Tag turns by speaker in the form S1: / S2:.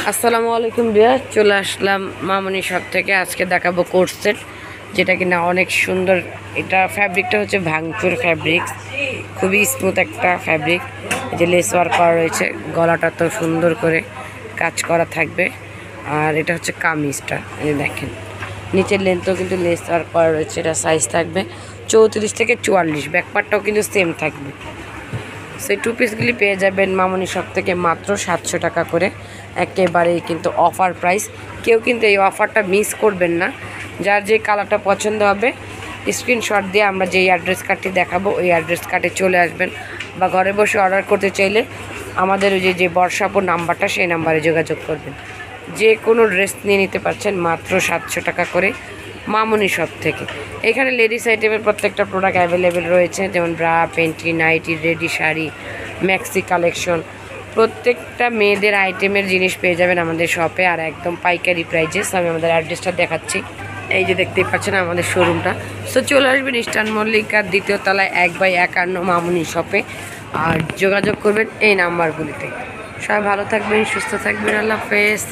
S1: আসসালামু আলাইকুম ভিউয়ার, চলে আসলাম মামনি শপ থেকে। আজকে দেখাবো কোট সেট, যেটা কিনা অনেক সুন্দর। এটা ফ্যাব্রিকটা হচ্ছে ভাঙচুর ফ্যাব্রিক্স, খুবই স্মুথ একটা ফ্যাব্রিক। এই যে লেস ওয়ার্ক করা রয়েছে, গলাটা তো সুন্দর করে কাজ করা থাকবে। আর এটা হচ্ছে কামিজটা, এই দেখেন নিচের লেন্থও কিন্তু লেস ওয়ার্ক করা রয়েছে। এটা সাইজ থাকবে 34 থেকে 44, ব্যাকপার্টটাও কিন্তু সেম থাকবে। সেই টু পিসগুলি পেয়ে যাবেন মামনি শপ থেকে মাত্র 700 টাকা করে, একেবারেই কিন্তু অফার প্রাইস। কেউ কিন্তু এই অফারটা মিস করবেন না। যার যে কালারটা পছন্দ হবে স্ক্রিনশট দিয়ে আমরা যেই অ্যাড্রেস কার্ডটি দেখাবো ওই অ্যাড্রেস কার্ডে চলে আসবেন, বা ঘরে বসে অর্ডার করতে চাইলে আমাদের ওই যে হোয়াটসঅ্যাপ নাম্বারটা সেই নাম্বারে যোগাযোগ করবেন। যে কোনো ড্রেস নিয়ে নিতে পারছেন মাত্র 700 টাকা করে মামনি শপ থেকে। এখানে লেডিস আইটেমের প্রত্যেকটা প্রোডাক্ট অ্যাভেলেবেল রয়েছে, যেমন bra, panty, nightie, ready sari, maxi collection, প্রত্যেকটা মেয়েদের আইটেমের জিনিস পেয়ে যাবেন আমাদের শপে, আর একদম পাইকারি প্রাইজেস। আমি আমাদের অ্যাড্রেসটা দেখাচ্ছি, এই যে দেখতেই পাচ্ছেন আমাদের শোরুমটা। সো চলে আসবেন ইস্টার্ন মল্লিকার 2য় তলায় 1/51 মামনি শপে, আর যোগাযোগ করবেন এই নাম্বারগুলিতে। সবাই ভালো থাকবেন, সুস্থ থাকবেন, আল্লাহ হাফেজ।